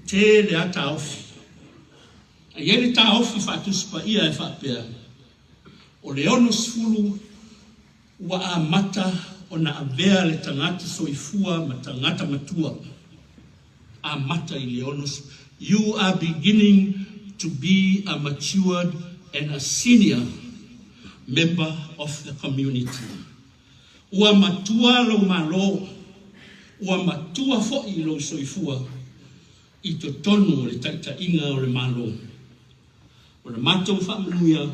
te le ata ofi. A yele ta ofi whātuspa ia e whapea. O le ono sfulu ua a mata o na avea le tangata soifua ma tangata matua. A mata I le ono. You are beginning to be a matured and a senior member of the community. Ua matua lo malo, ua matua fo'i lo soifua, I to tonu le taita inga o le malo. O le matou whamanuia,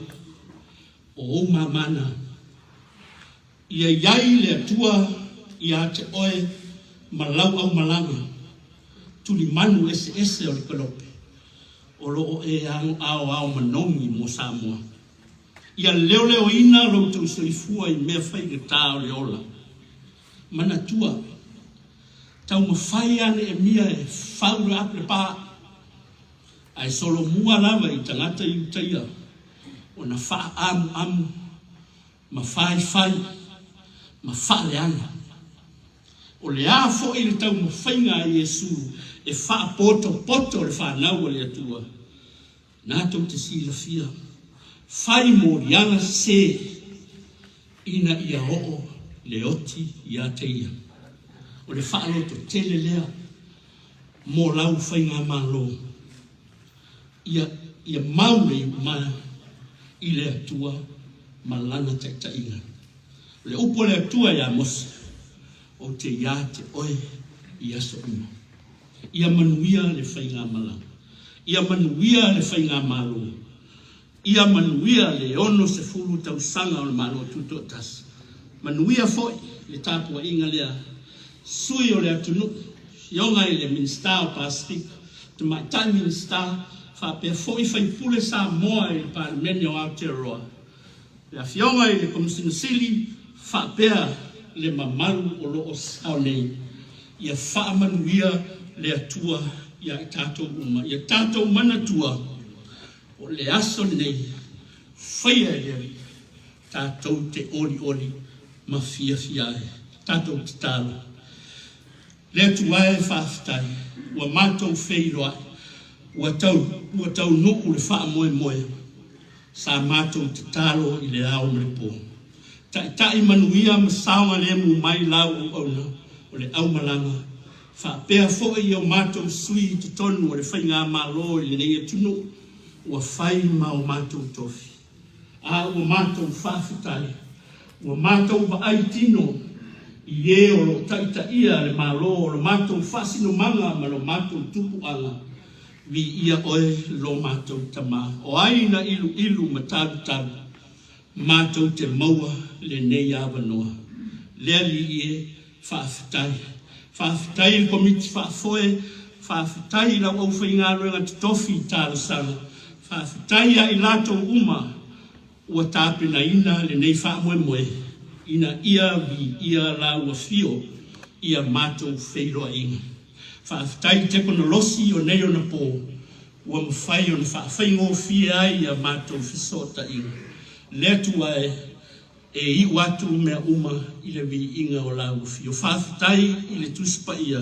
o o mamana, ia iai le atua, ia te oe, malau au malanga, tuli manu ese o le kalope, o loo e ao manomi mo Samoa. Ia leo ina lo tau soifua I mea whaigatā o le ola. Mana tua, tau mawhai ane e mia e whaura ap le pā. Ai solo mua lava I tangata I utaia. O na wha amu, ma whai, ma whale ana. O le a fo I le tau mawhainga I Iesu, e wha poto le whanau o le atua. Nā tau te sila fia. Fai mo rianga se ina ia oo le oti ia te ia. O le whaalo to tele lea mo lau whainga malo. Ia maure ma I le atua ma lana te inga. Le upo le atua ia mose o te ia te oe ia so uma. Ia manuia le whainga malanga. Ia manuia le whainga malo. Ia manuia le ono se fulu tau sanga o le malo tutotas. Manuia foi le tapua inga lea. Sui o le atunu. Ionga I le minsta o Pasifika. Tamaitai minsta. Whapea foi whai pule Samoa I le Palemia o Aotearoa. Le Afioga I le Komiunitī. Whapea le mamalu o loo saonei. Ia whaamanuia le atua ia I tātou uma. Ia tātou manatua. O le aso nei, whaia eri, tātou te ori, ma fia e, tātou te tālo. Le tuae whaafitai, ua mātou Faafeiloaiga, ua tau nuku le wha moe, sa mātou te tālo I le ao le pō. Tai manuia ma saonga le mu mai lau o le au malanga, whapea fo'i o mātou sui te tonu o le whainga malo I le nei tunu, ua whai ma o mātou tofi. A ua mātou whawhitai. Ua mātou waai tino I o lo taita ia le malo o lo mātou whasino manga ma lo mātou tupu anga. Vi ia oe lo mātou tama. O aina ilu ma talu. Mātou te maua le nei awanoa. Lea li ie whawhitai. Whawhitai komiti whafoe. Whawhitai lau au whaingaroenga te tofi tālu sana. Whawhitai I lato uma ua tāpena ina le nei whamoe ina ia vi ia la ua fio ia mātou Faafeiloaiga. Whawhitai te konolosi o nei o na pō ua mawhai o na whawhaingo fia ai ia mātou whisota inga. Lea tuae e iu atu mea uma I le vi inga o la ua fio. Whawhitai I le tuspa ia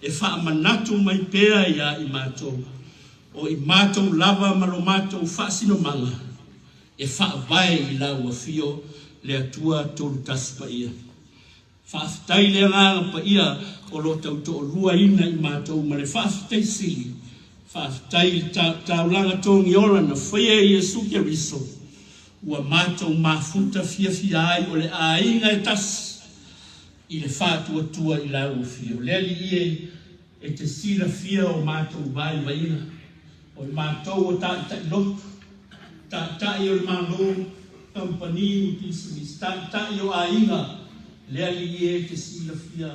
e whaamanatu mai pēa ia I mātou. O I mātou lava malo mātou whaasino manga, e whaavai I lau a fio le atua tolu taspa ia. Whaafitai le nganga pa ia o lo tau to rua ina I mātou ma le whaafitai sili. Whaafitai taulanga tongi ola na whaia Iesu ke riso. Ua mātou mafuta fia ai o le ainga e tas I le whaatua tua I lau a fio. Leli ie e te sila fia o mātou vai vaina. O I mātou o tātai lotu, tātai o le malo, kampani, utisimis, tātai o ainga, lea li e te sila fia,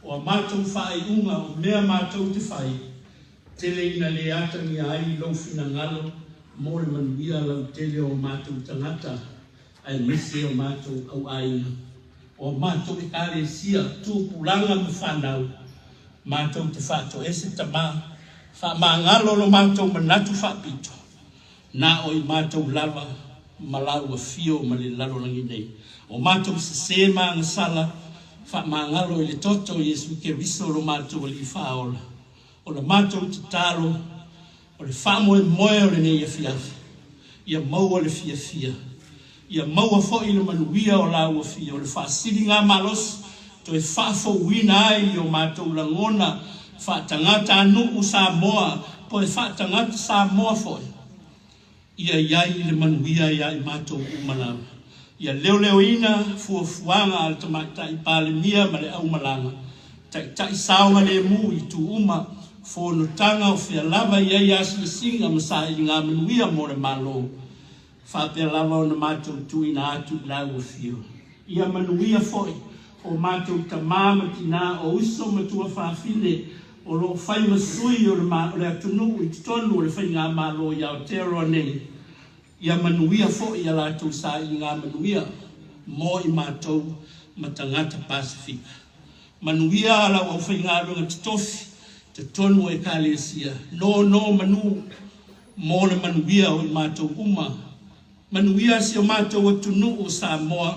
o a mātou whae unga, o mea mātou te whae, tele ina le atangi ai lau fina ngalo, mo le manuia lau tele o mātou tangata, ai mese o mātou au ainga, o mātou Ekalesia, Tupu langa mu whanau, mātou te whato ese tama, Fa mangalo lo mātou manatu whapito. Na o I mātou lava malau a fio ma le lalo langi nei. O mātou se manga sala. Fa mangalo I le toto Iesu ke riso lo mātou li whaola. o le mātou te talo, o le whamoe moe o le nei fiafi. Ia maua le fia. Ia maua fo i le manuia o la ua fia, o le whaasiri ngā malos, to e whaafouina ai o mātou langona, whaatangata anu Samoa, po e whaatangata Samoa foi. Ia iai le manuia ia i mātou umalawa. Ia leo ina fuafuanga al Tamaitai Palemia ma le aumalanga. Tai saonga le mu i tu uma fonotanga o fia lava ia ia singa masa i ngā manuia mo le malo. Whapea lava o na mātou tuina atu la ua fio. Ia manuia foi o mātou tamama tina o uso matua Sefine o lo whai masui o le atunu i tonu o le whai ngā malo i Aotearoa nei. Ia manuia fo ia lātou sa i ngā manuia mo i mātou matangata Pasifika. Manuia ala o whai ngā runga titofi, te tonu o Ekalesia. No manu mo le manuia o i mātou uma. Manuia si o mātou o tunu o Samoa,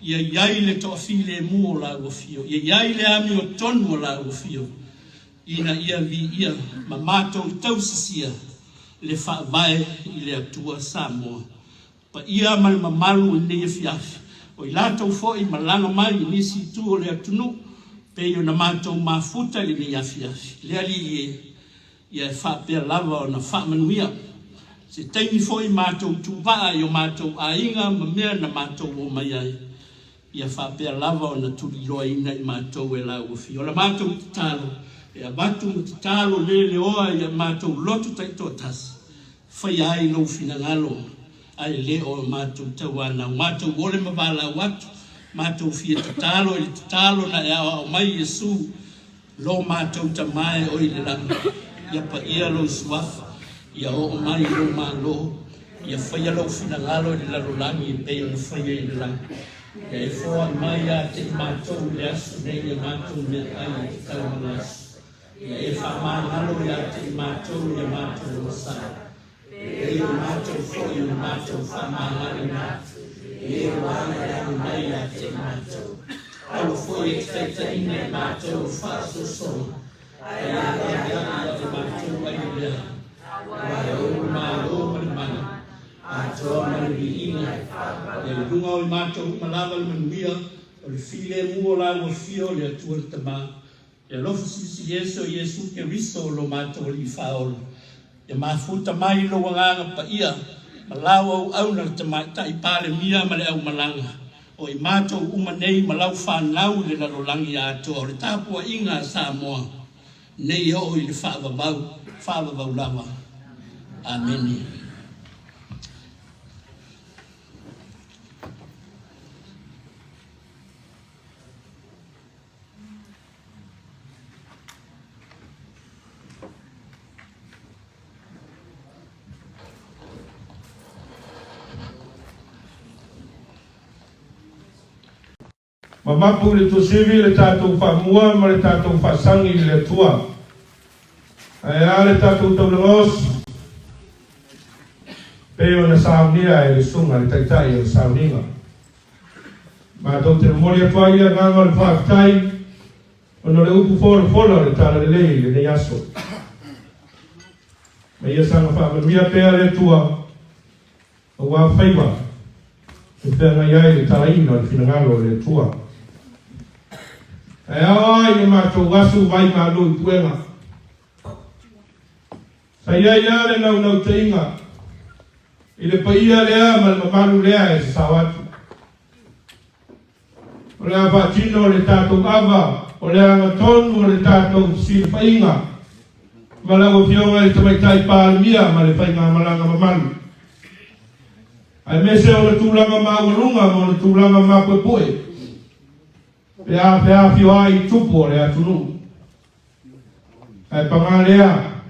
ia iai le toafile mu o la ua fio. Ia iai le ami o tonu o la ua fio. Ina ia vi ia ma mātou i tausisia. Le whaavae i le atua Samoa. Pa ia mai mamalu i nei fiafi. O i lātou fo i malanga mai i nisi tu o le atunu. Pe i o na mātou mafuta i nei fiafi. Le ali ia e whapea lava o na whamanuia. Se teimi fo i mātou tupaa i o mātou ainga ma mea na mātou o mai ai. Ia whapea lava o na tuliroa ina i mātou e la uafi. O la mātou te talo. E a batu te talo le oa i a mātou lotu taito tasi. Whai ai lo fina ngalo, ai le o mātou tawana, mātou ole mawala watu, mātou fia te talo na e o mai Iesu, lo mātou tamai o i le langa, ia pa ia lo suafa, ia o mai lo malo, ia whai lo fina ngalo i le larolangi i peo na whai i le langa. Ia e fōa mai a te mātou le asu nei ia mātou me ai i te tawana asu. Ia e wha ngalo i a te mātou ia mātou o masai. E o mātou foi o mātou whamahari nātu. E o ana e anu mai a te mātou. Au foi e teita ina e mātou whaasosona. Ai a te mātou ai lea. Ai o mālo mani mana. A toa mani ina. E runga o mātou malawa le manuia. O le file mua la ua fio le atua le tamā. E alofa sisi Iesu ke riso lo mātou li whaola. E mafuta mai lo wanganga pa ia, malawa au na Tamaitai Palemia ma le au malanga. O i mātou umanei malau whanau le larolangi ato o le tāpua inga Samoa. Nei o i le whaavavau lava. Amen. Mamapu le tusivi le tātou whamua ma le tātou whasangi le tua. Ai a le tātou taulangos. Peo na saunia e le sunga le taitai e le sauninga. Mātou te mori atua ia nganga le whaakitai. Ono le upu fola le tāna le lei le nei aso. Ma ia sanga whaamanuia pea le tua. O wā whaiwa. E whenga iai le tāina le whinangalo le tua. E ai e mātou wasu vai mālo i puenga. Sa ia le nau te inga. I le paia lea ma le mamalu lea e se sawatu. O le awhatino le tātou awa. O le angatonu o le tātou sila painga. Ma le Afioga le Tamaitai Palemia ma le whainga malanga mamalu. Ai mese o le tūlanga māwarunga mo le tūlanga māpuepoe. Pea whio ai tupu o le atunu. Ai pangalea.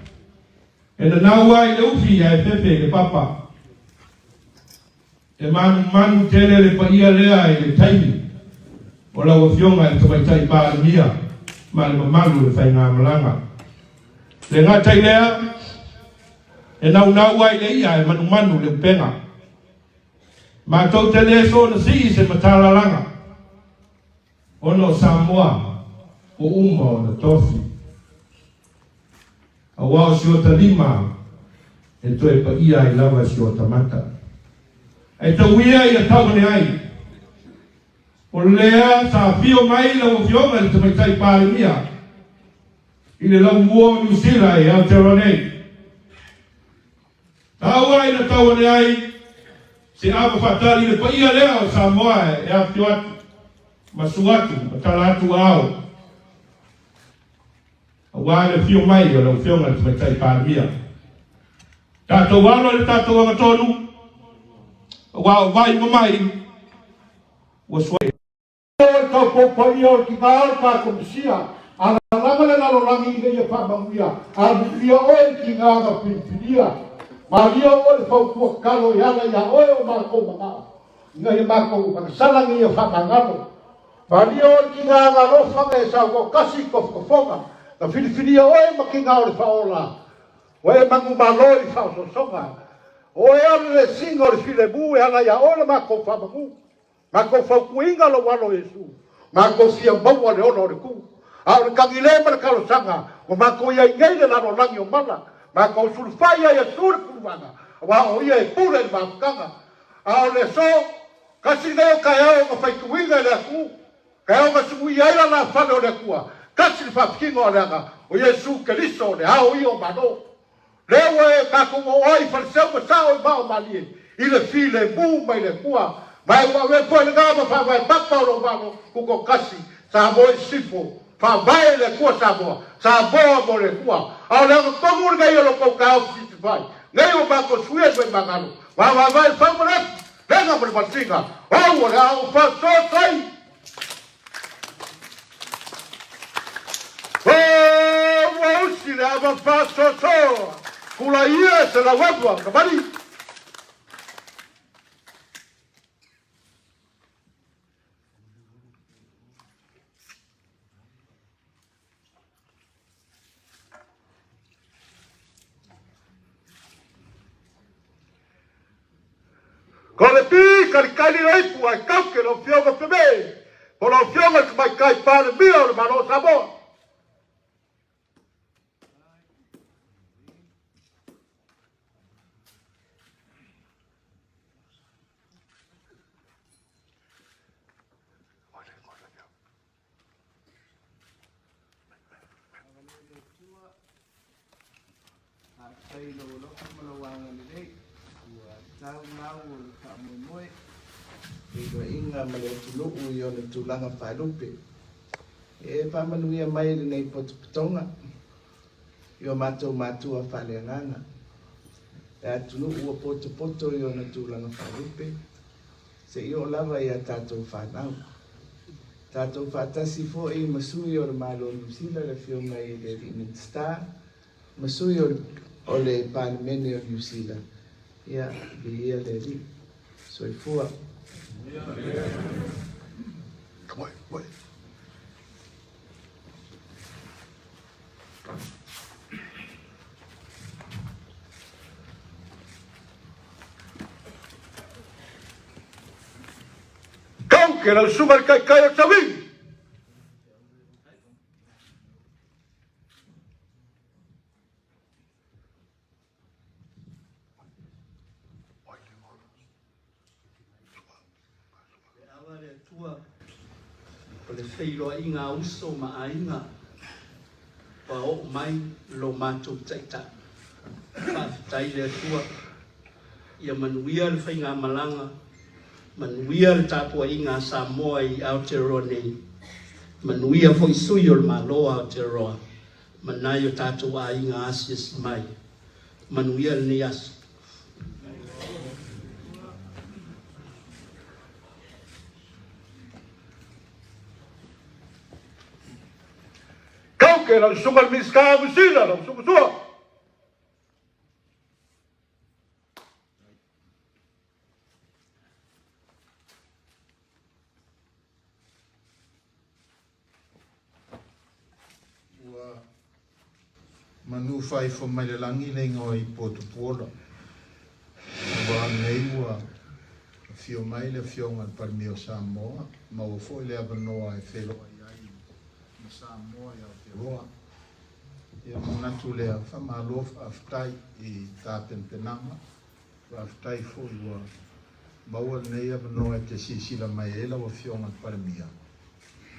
E na nau ai le ufi ai pepe le papa. E manu tele le paia lea i le taimi. O la Afioga le Tamaitai Palemia. Ma le mamalu le whainga malanga. Le ngatai lea. E nau ai le ia e manu le upenga. Ma tau tele so na si se matalalanga. Ono Samoa o uma o na tofi. a wao si o talima e to e pa ia I lava si o tamata e to ia I a tawane ai o lea sa fio mai la o fionga le Tamaitai Palemia I le lau mua Niusila e Ioane tawa I na tawane ai se Augafa le pa ia lea o Samoa e Afioga masuatu matalatu ao wa le fio mai o le fionga le Tamaitai Palemia tato walo le tato wanga tonu wa vai mai wa swai ko popoia o ki ngā pa komisia ala langa le nalo langi I le whamanguia a lia oe ki ngā ngā pinpinia ma lia oe le whaukua kalo I ala ia oe o mākou mga ngai mākou makasalangi I whamangano ma lia oe ki ngā ngā rofanga e sa ko kasi kofofonga na whiniwhinia oe ma ki ngā o le whaola oe mangu malo I whaososonga oe ale le singa o le whilebu e ala ia oe le mākou whamangu Mako whaukuinga lo wano Iesu. Mako fia maua le ono le ku. A le kangile ma le kalo sanga. O mako ia ingai le lano langi o mana. Mako sulfai ia Iesu le kuruanga. Wa o ia e pule le mafukanga. A le so. Kasi leo kai au ka whaikuinga le aku. Kai au ka sumu ia ila na whane o le kua. Kasi le whapikinga o le anga. O Iesu Keriso le hao i o mano. Leo e kako o ai whariseu ma sao I mao malie. I le fi le mu mai le kua. Mai wa we po le ngama fa vai papa lo vano ku ko kasi sa mo sifo fa vai le ko sa mo le ko a le ko mo ga yo lo ko ka o si vai ngai o ba ko suye be mangalo wa vai fa mo le nga mo ba singa o la o fa so sai o si le ava fa so ku la ia se la wa ka bari Ko le pi karikali rei pua e kauke lo Afioga peme. Po lo Afioga ke mai kai Palemia o le mano Samoa. Inga male tulu uyo le tulanga whairupe. E whamanuia mai le nei potuputonga. Io matua whaleanganga. E tulu ua poto io na tulanga whairupe. Se io lava ia tātou whanau. Tātou whatasi fo e masui o le malo Niusila le Fiame i le Weliington. Masui o le Palemia o Niusila. Ia, ia le ri. Soifua. Wait. Kau que era el sumar kai o chavin. Faafeiloaiga uso maaiga pa o mai lo matou taita faafetai le atua ia manuia le faiga malaga manuia le tapuaiga a Samoa I Aotearoa nei manuia foʻi sui o le malo a Aotearoa manai o tatou aiga asiasi mai manuia lenei aso Que era el sumar misca Niusila, lo sukusua. Manu fai fo mai le langi le ngoi potupuola. Wa nei wa fio mai le fionga Palemia o Samoa, ma o fo le abanoa e Faafeiloaiga ma Samoa ia te roa. Ia manatu lea whamalo whaftai I tā penpenanga. Whaftai fo ua maua nei avanoa te sisila mai ela wa Afioga Palemia.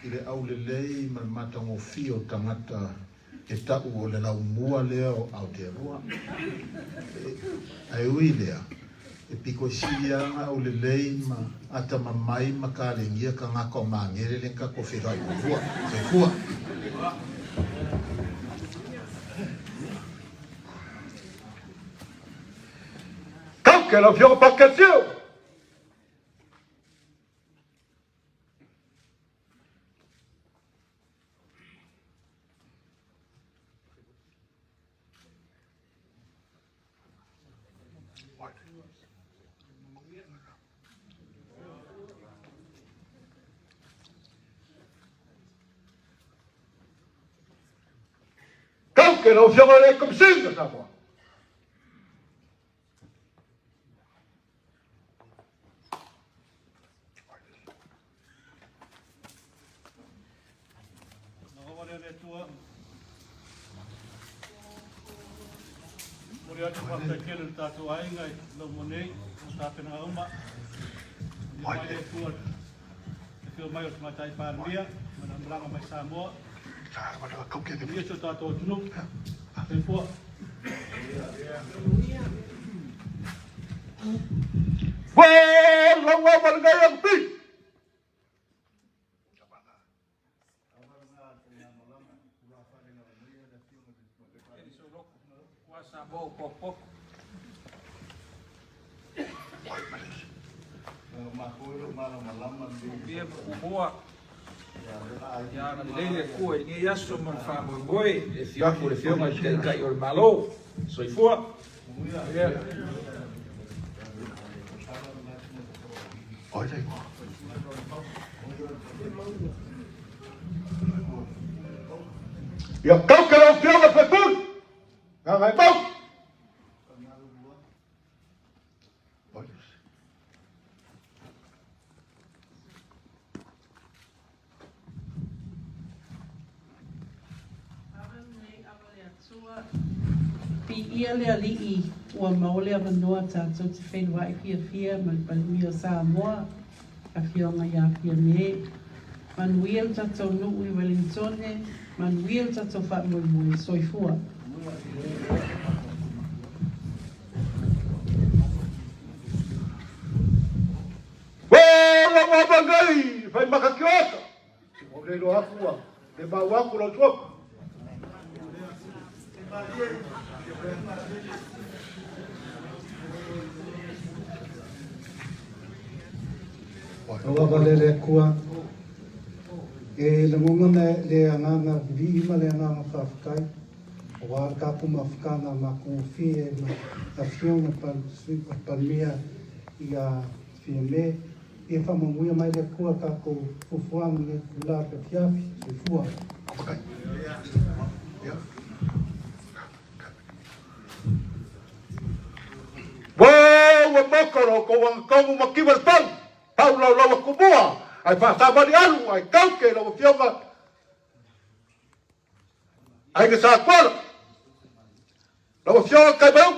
I le au lelei ma matango fio tangata e tau o le laumua lea o Aotearoa. Ai ui lea. E piko sianga o lelei ma ata mamai ma ka lengia ka ngako mangere le ka kofiroi ua. Se fua. Que la Afioga pa kesio. Que la Afioga le comme signe ça quoi. Moria tu faafeagaiga tātou ainga I lau monei, o tāpena auma. Mai e tua, e whio mai o Tamaitai Palemia, mana mranga mai Samoa. Iesu tātou tunu, e fua. Lau wa malgai ang pi. Samoa popo. Bia boa. Ya lele kua ni Iesu man famo boy, e fiapo le fioma te kai o malo. Soi fua. Olha aí. E a cau que não fiama foi tudo. Não vai bom. Ia lea lii ua maolea manoa tātou te whenua I fia man Palemia Samoa Afioga ia Fiame manuia o tātou nuu I Weliingtone manuia o tātou whaamoemoe soifua. Ora mo bagai, vai makakioka. O le lo akua, le ba waku lo tuoku. Awa valere kua e le mongona le anganga viima le anganga whawhakai o ar kapu mawhakanga ma kumawhi ma Afioga Palemia I a Fiame e whamamuia mai le kua kako fufuanga le kula ka tiafi se fua. Wa makoro ko wang kamu makiwal pang. Pau lau lau kumua. Ai whatamari alu, ai kauke lau Afioga. Ai ke sa kwala. Lau Afioga kai bau.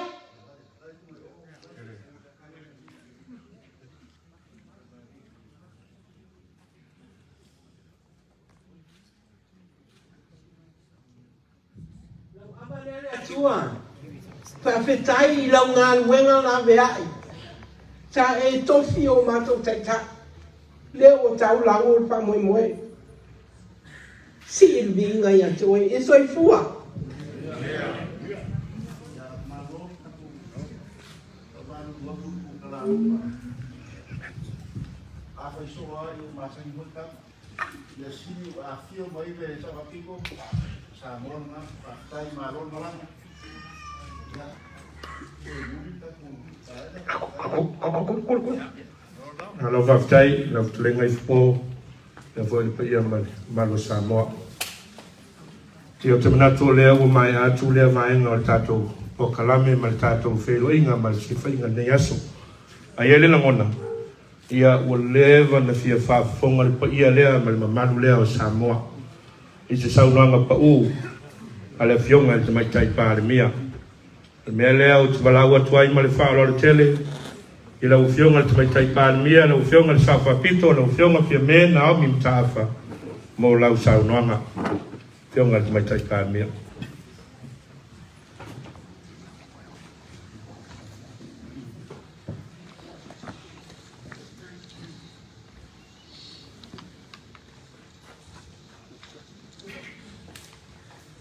Whawhetai lau ngā luenga ngā veai. Ta e tofi o mātou taita. Leo o tau lango o whamoemoe. Si ilvi ngai atu e soi fua. Alo whaftai, lau tulenga I fpo, le voi pa ia malo Samoa. Ti o te manatu lea ua mai atu lea vaenga o le tātou o kalame ma le tātou Faafeiloaiga ma le sifaiga nei aso. Ai ele la ngona. Ia ua lewa na fia whaafonga le pa ia lea ma le mamalu lea o Samoa. I te saunoanga pa u. ale Afioga le Tamaitai Palemia. Mea lea o te walau atuai ma le Faafeiloaiga i lau Afioga le Tamaitai Palemia, lau Afioga le Vito, lau Afioga Fiame Naomi Mataafa mo lau saunoanga Afioga le Tamaitai Palemia.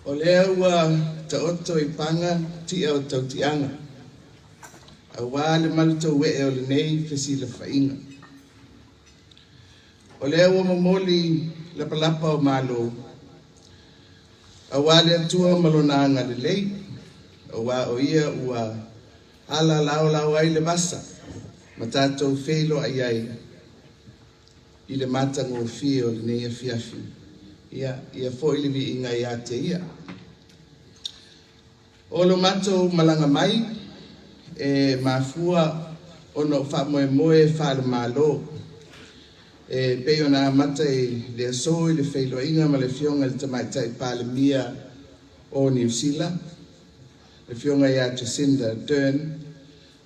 O lea ua ta oto I panga ti o tau tianga. A wā le malu tau we o le nei fesi le whainga. O lea ua mamoli lapalapa o malo. A wā le atua malonanga le lei. O wā o ia ua ala lao ai le masa. Ma tātou faafeagaiga I le matango fi o le nei afiafi. Ia fo I le vi inga ia te ia. O lo mato malanga mai, mafua ono whamoe whale malo. Peo na mata le aso I le faafeagaiga ma le Afioga le Tamaitai Palemia o Niusila. Le Afioga ia Jacinda Ardern.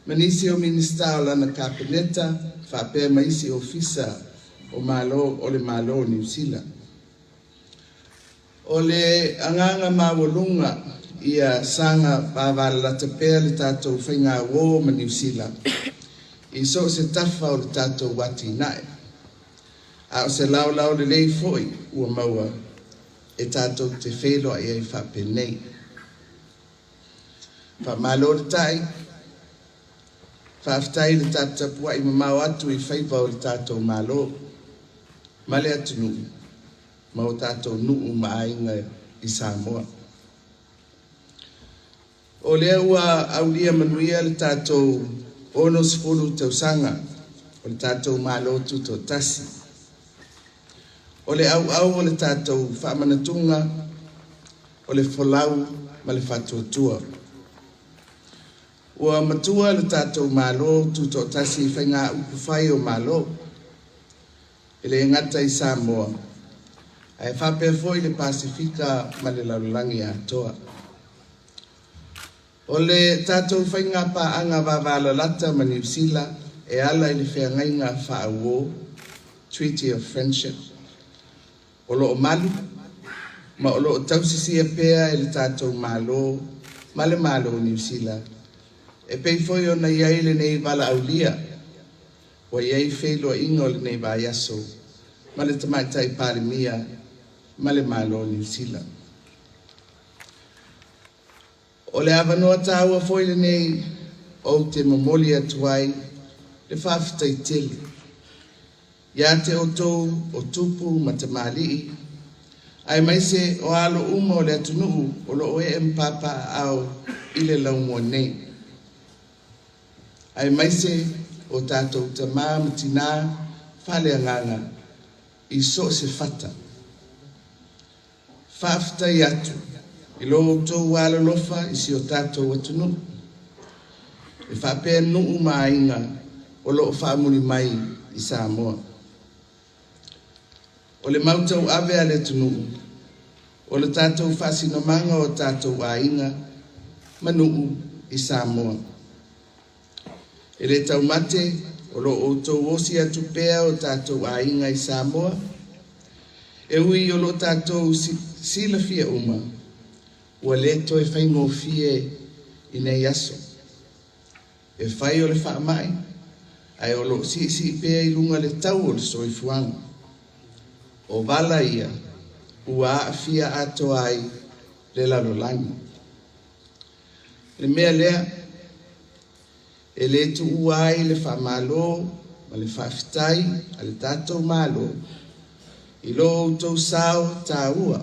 Manisi o minista o lana kabineta, whapea maisi ofisa o le malo o Niusila. O le anganga mawalunga ia sanga pavala te pea le tātou whainga wō ma Niusila. I so se tafa o le tātou wati nae. A o se lau le lei foi ua maua e tātou te faafeagaiga I whapenei. Whamalo le tai, whaftai le tātou pua I mamau atu I whaipa o le tātou malo. Male atu nuu. Ma o tātou nuu maainga I Samoa. O lea ua aulia manuia le tātou ono sifulu tausanga o le tātou malo tuto tasi. O le au o le tātou whaamanatunga o le folau ma le whatuatua. Ua matua le tātou malo tuto tasi whainga upufai o malo. Ele ngata I Samoa. Ai whapea foi le Pasifika ma le laulangi a toa. O le tātou whainga paanga wavala lata ma Niusila e ala I le whainga whaauo, Treaty of Friendship. O lo o malu, ma o lo o tausisia pea e le tātou malo, ma le malo Niusila. E pei foi o na iai le nei wala aulia, wa iai faafeagaiga o le nei vaiaso, ma le Tamaitai Palemia, ma le malo Niusila. O le avanoa tāua foi le nei o te mamoli atuai le faafetaitele. Ia te otou o tupu ma te malii. Ai maise o alo uma o le atunuu o lo oe mpapa au I le laumua nei. Ai maise o tātou tamā matina faleagaiga I so se fata. Faafetai atu I lo outou alolofa I si o tātou atunuu. E whapea nuu maainga o lo o whaamuri mai I Samoa. O le mautau ave a le tunuu. O le tātou whaasinomanga o tātou ainga manuu I Samoa. E le taumate o lo outou osi atu pea o tātou ainga I Samoa. E ui o lo tātou sila fia uma. Ua leto e whaingo fie I nei aso. E whai o le whaamai. Ai o lo si pea I lunga le tau o le soifuanga. O wala ia. Ua afia ato ai le lalolangi. Le mea lea. E le tu uai le whaamalo. Ma le whaafetai a le tātou malo. I lo outou sao tā ua.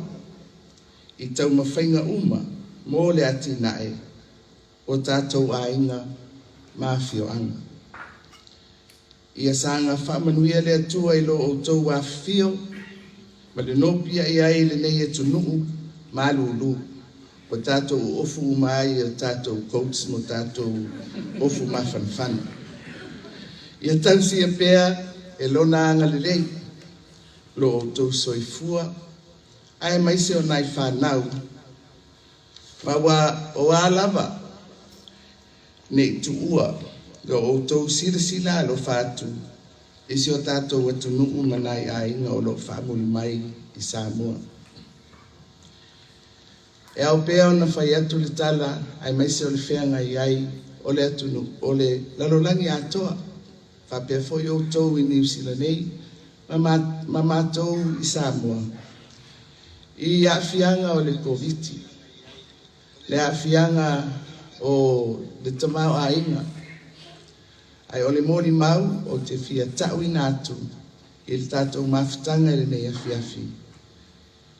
I tau mawhainga uma mō le ati nae o tātou ainga mafioanga. Ia sanga whamanuia le atua I lo outou wafio ma le nopia I ai le nei e tunuu malulu o tātou ofu umai o tātou coats mo tātou ofu mafanfana. Ia tausi a pea e lona anga le lei lo outou soifua ai maise o nai whanau Mawa o alava ne tuua lo o tau sila lo fatu isi o tātou atu nuu manai a inga o lo whamuli mai I Samoa. E au pēo na whai atu le tala ai maise o le whenga I ai o le atu nu o le lalolangi atoa whapea foi o tau I Niusila nei ma mātou I Samoa. I Afianga o le Komiunitī. Le Afianga o le tamau a inga. Ai o le mori mau o te fia tau I nātu I le tātou mawhitanga I le nei afiafi.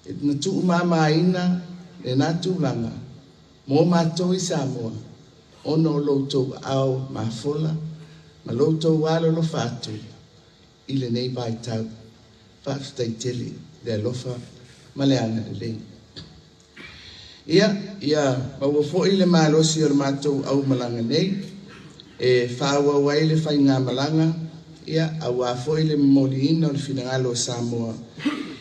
E na tuu mama ina le nātu langa mō mātou I Samoa ono loutou au mafola ma loutou walo lo fatu I le nei bai tau whaftaitele le alofa ma le ana le lei. Ia, maua fo'i le malosi o le mātou au malanga nei, e whāua wai le whai ngā malanga, ia, au a fo'i le moliina o le finangalo o Samoa,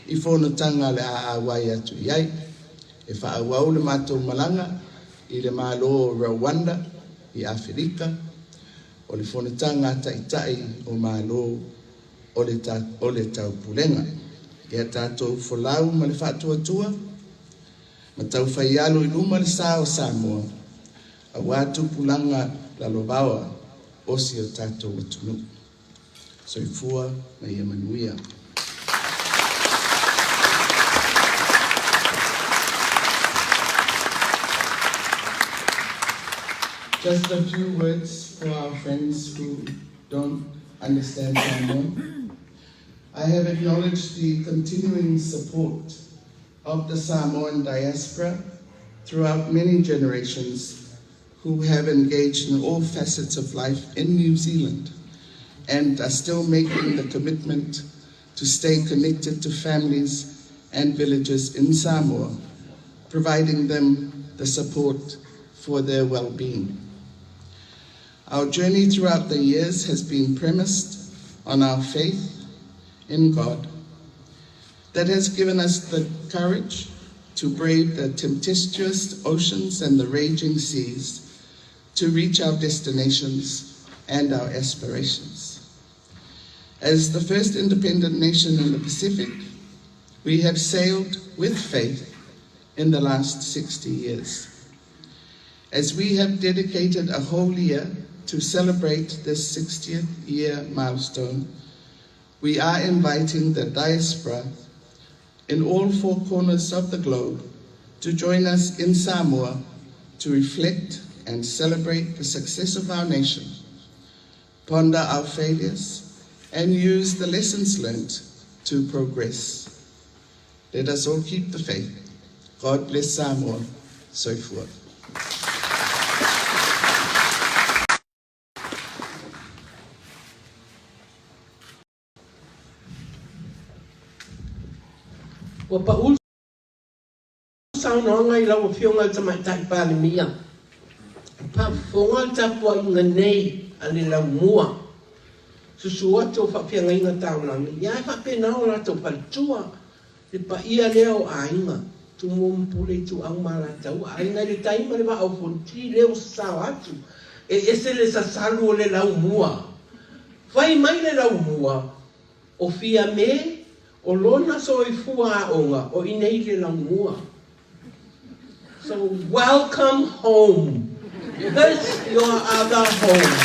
I whonatanga le a wai atu iai, e whāua le mātou malanga, I le malo o Rwanda, I Afrika, o le whonatanga taitai o malo o le tau pulenga. Ia tātou wholau ma le whātua ma tau whai alo I luma le sā o Samoa, a wātu pulanga la lobawa o si o tātou atunu. So I fua na ia manuia. Just a few words for our friends who don't understand Samoan. I have acknowledged the continuing support of the Samoan diaspora throughout many generations who have engaged in all facets of life in New Zealand and are still making the commitment to stay connected to families and villages in Samoa, providing them the support for their well-being. Our journey throughout the years has been premised on our faith in God that has given us the courage to brave the tempestuous oceans and the raging seas to reach our destinations and our aspirations. As the first independent nation in the Pacific, we have sailed with faith in the last 60 years. As we have dedicated a whole year to celebrate this 60th year milestone, we are inviting the diaspora in all four corners of the globe to join us in Samoa to reflect and celebrate the success of our nation, ponder our failures, and use the lessons learned to progress. Let us all keep the faith. God bless Samoa. So forth. Wa paul sauna ngai la o Afioga Tamaitai Palemia. Pa fonga tapua inga nei ale la mua. Susuga to faafeagaiga taulagi. Ia faapena o latou paletua le paia lea o aiga. Tumumpule tu au malatau. Aiga le taima le vaaufoniti lea o sasao atu. E ese le sasalu o le lau mua. Vai mai le lau mua. O Fiame o lona so I fua aonga o inei le langua. So welcome home. This your other home.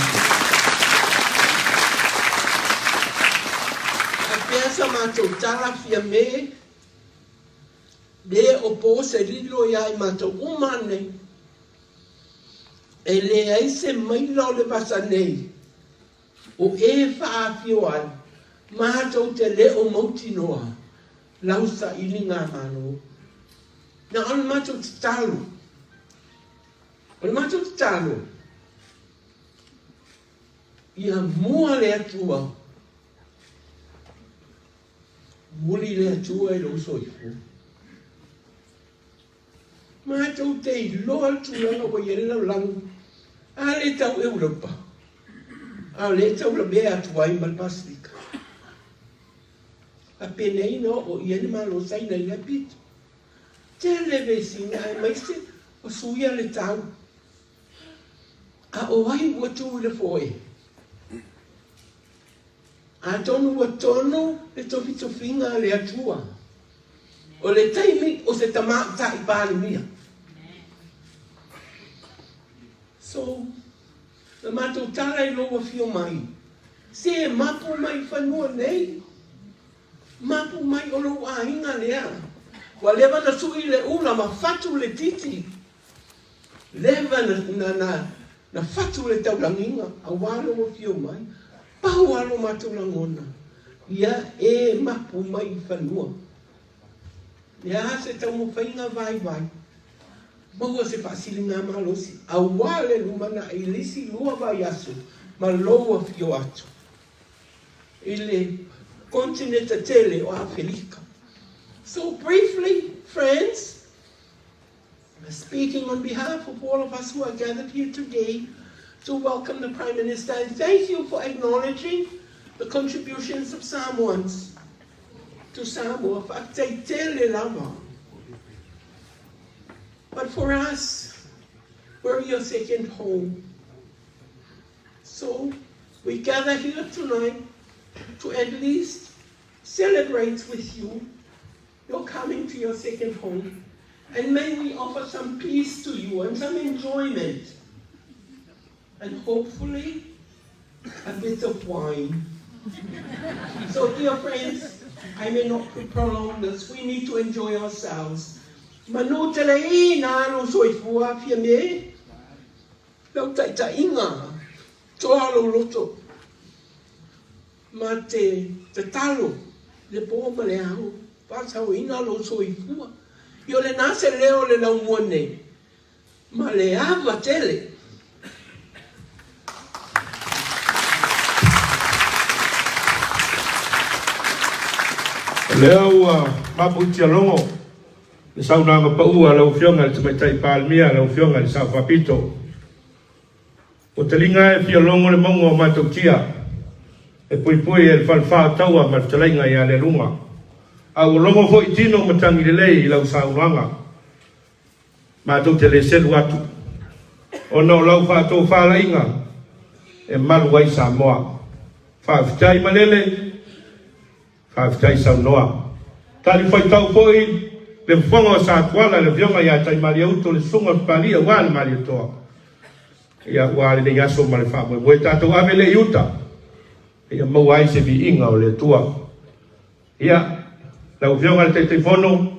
A piasa mato tala Fiame le opo se lilo ya I mato umane. E le aise maila o le basanei. O e Afioga. Mātou te leo mauti noa, lausa ili ngā mano. Nā ole mātou te talo. Ole mātou te talo. Ia mua le atua. Muli le atua I lo soifu. Mātou te loa tulanga wa yere lau langu. A le tau Europa. A le tau la mea atua I Malpastika. A penei no o Iesu malo sai nei la pit. Te le vesina ai mai se o suia le tau. A o ai ua tu le foe. A tonu ua tono le tofi tofinga le atua. O le taimi o se Tamaitai Palemia. So, na matou tala I loa fio mai. Se mapu mai whanua nei. Mapu mai o lo ahinga lea. Wa lewa na sui le ula ma fatu le titi. Lewa na fatu le taulanginga. A walo o fio mai. Pau alo matulangona. Ia e mapu mai whanua. Ia se tau mo whainga vai vai. Maua se whaasili ngā malosi. A wale lumana I lisi lua vai asu. Ma loa fio atu. Ile continente tele o Afrika. So briefly, friends, speaking on behalf of all of us who are gathered here today to welcome the Prime Minister and thank you for acknowledging the contributions of Samoans to Samoa. But for us, we're your second home. So we gather here tonight to at least celebrate with you your coming to your second home. And may we offer some peace to you and some enjoyment. And hopefully, a bit of wine. So dear friends, I may not prolong this. We need to enjoy ourselves. Manu telei na no soifua fiame. Lau taita inga. Toalo loto. Ma te talo. Le poma le au. Pasau ina lo soifua. Io le nase leo le lau muane. Ma le ava tele. Leo maputia longo le saunanga paua lau fionga le Tamaitai Palemia lau fionga le Safa Vito o te linga e fia longo le mongo o matokia e pui e le falfa taua ma te lainga ia le lunga a o longo fo itino matangi le lei lau saunanga matou te le selu atu o no lau fatou falainga e malu ai Samoa faafetai malele faafetai saunoa. Tali fai tau poi le fonga o sa tuala le vionga ia tai maria uto le sunga palia wale maria toa. Ia wale le yaso male fa mo tatou ave le yuta. Ia mau ai se vi inga o le tua. Ia la vionga le telefono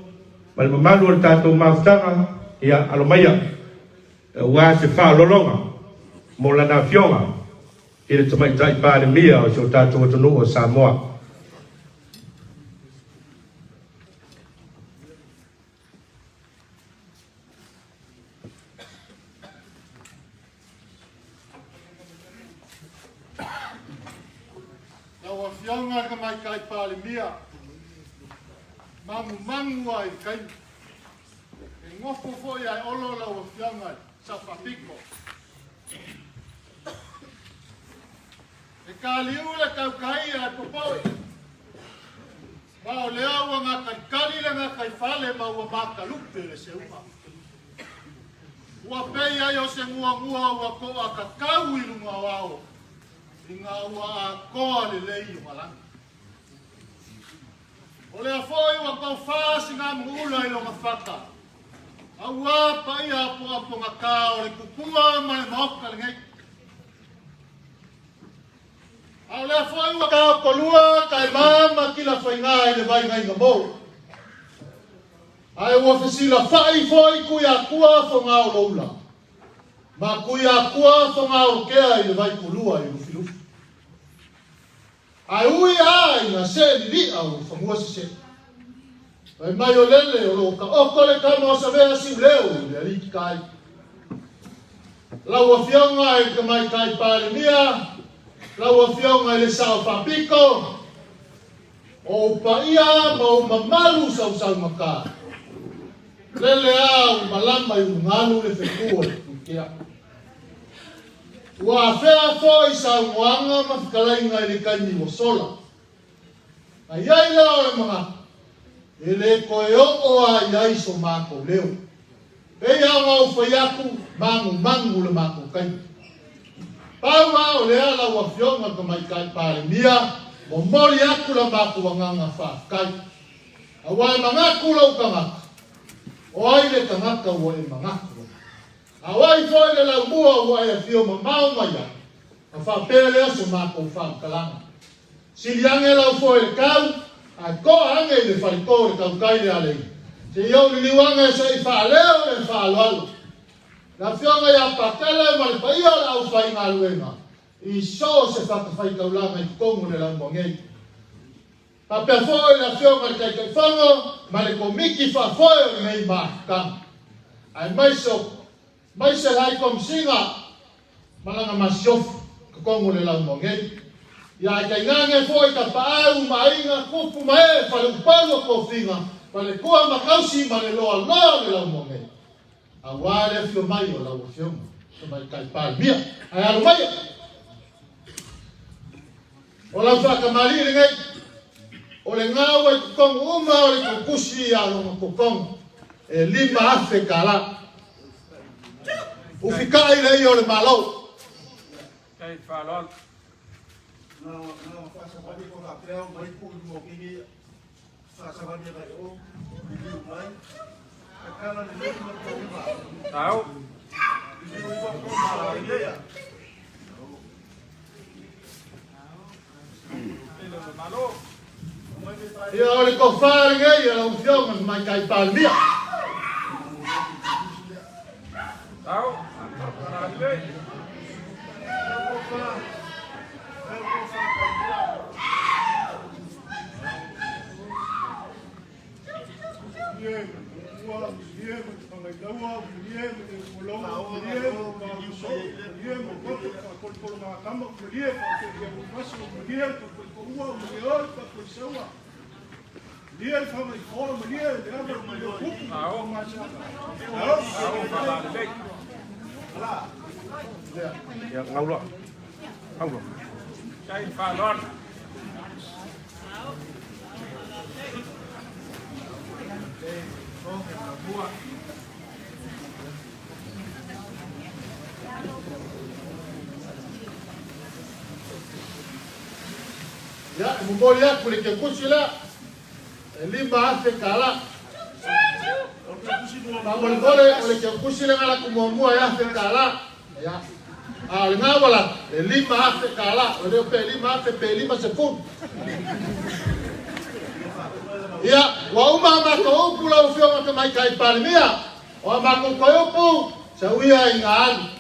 mal mamalu o tatou maftanga ia alomaya. Wa se fa lolonga mo la na vionga. Ile Tamaitai Palemia o so tatou tonu o Samoa. Afioga ka mai kai Palemia. Mangu ai kai. E ngofo foi ai olo la afioga sa papiko. E kaliu le kau kai ai popoi. Wa le awa nga kali le nga kai fale ma wa maka lupe le se uma. Wa pei ai o se mua wa ko aka kau i lunga wao. Inga ua koa le lei malang. O le afoi wa kau fasi ngā mula I longa whaka. Aua pa ia apo ngā kā o le kukua ma le maoka le ngai. Au le afoi wa kau kolua kai mama ki la whainga I le vai ngai ngamo. Ai ua fesila whai foi kui a kua fo ngā o loula. Ma kui a kua fo ngā o kea I le vai kulua I lufilufi. Ai ui ai na se li au famua se. Ai mai o lele o lo ka oko le kama o Savesi leo le aliki kai. Lau afionga I Tamaitai Palemia, lau afionga I le sao papiko, o paia ma o mamalu sau maka. Lele au malama I ungalu le fetua kia. Wa fea foi sa wanga ma kalainga I le kaini mo sola. Ai ai la o le mga. Ele koe o ai ai so mako leo. Pei au whaiaku mangu le mako kai. Paua o lea la wafionga ka mai kai Palemia, mo mori aku la mako wanganga faafeagaiga. Awai mangaku lau kangaka. O aile kangaka ua e mangaku. Awai foi le lau mua ua e fio mamau maya. A faapele aso mako whaakalanga. Siliange lau foi le kau, a koa ange le whaliko le kau kai le alei. Se iau ni liwanga e sa i whaaleo le whaaloalo. Na fionga ia Patele ma le paia le au whainga aluenga. I so se whakawhaikaulanga i kongu le lau mongei. Pa pia foi na fionga le kai whango, ma le komiki whafoe o nei mahakanga. Ai mai se lai komsinga, malanga masiofu, ka kongu le lau mongei. Ia ai kai ngange foi ka paau mainga kupu mae, pa le upalo ko finga, pa le kua makausi ma le loa le lau mongei. A wale fio mai o lau fionga, so mai kai Palemia, ai alu mai. O lau whakamari ngai, o le ngau e kukongu uma o le kukusi a longa kukongu, e lima afe kala. Ufikai lei o le malau. Kai whalol. whasawani ko ka preo mai pūru mo kingi whasawani kai o bidiu mai akala ni leku na kōrima Tau. bidiu i wako mara i lea Ia o le kofari ngai a lau fionga mai kai Palemia. Tau. Ngau lo. Kai whalol. Ya, mumoli aku le ke kusila. Lima afe kala. Mamol kole ole ke kusila ngala kumomua ya afe kala. Ya. Al ngawala lima afe kala, ole pe lima afe pe lima sepun. Ya, wa uma ma ko pula o fio ma mai kai Palemia. O ma ko ko sawia ingal.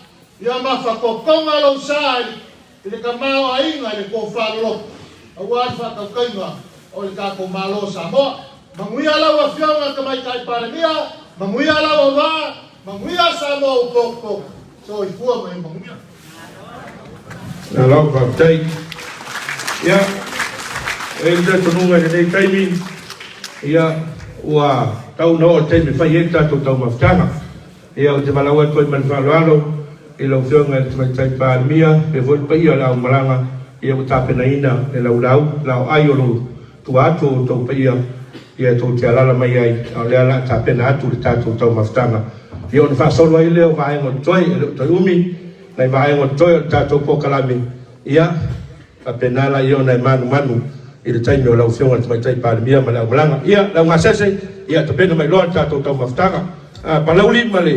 Ya ma fa ko konga lo sai. Ile kamao ainga le ko falo. Awal fa ka kainga o le ka ko malo Samoa. Manguia la wa fio ma mai kai Palemia, manguia la wa va, manguia Samoa ko. So i fu mai manguia. Na lau ka tai. Ya. Enda tonunga nei taimi. Ia ua tau no te me fai eta to tau maftanga. Ia o te malaua toi man whaloalo. I lau whionga te mai tai Palemia. E voi pa ia lau maranga. Ia o tāpena ina e lau aiolo. Tu atu o tau pa ia. Ia tau te alala mai ai. Au lea la tāpena atu le tātou tau maftanga. Ia o ne whasolo ai leo vaengo toi. E leo toi umi. Nei vaengo toi o tātou pokalami. Ia. Tāpena la ia o nei manu. I le taimi o lau whionga te mai tai Palemia ma lau malanga. Ia, lau ngā sese, ia te pena mai loa tātou tau maftanga. Palau lima le.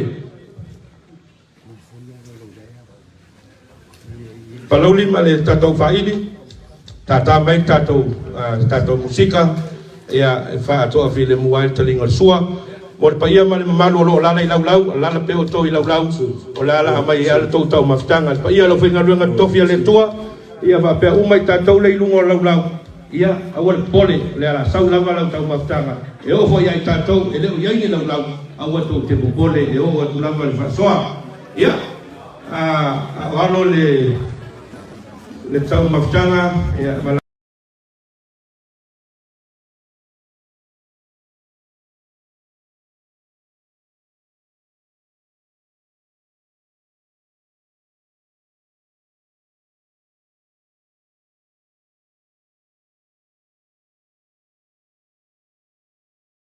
Palau lima le tātou whaili. Tātā mai tātou musika. Ia, e wha atoa fi le muai talinga sua. Mo le paia ma le mamalu o loo lana i lau. Lana peo to i lau. O lala mai i ala tau tau maftanga. Paia lau whinga ruenga tofi a le tua. Ia wha pea umai tātou le ilungo o lau. Ia, awal pole, le ala sau lava lau tau maftanga. E ofo iai tātou, e leo iai lau, awa tau te popole, e o atu lava le whasoa. Ia, awalo le tau maftanga, ia,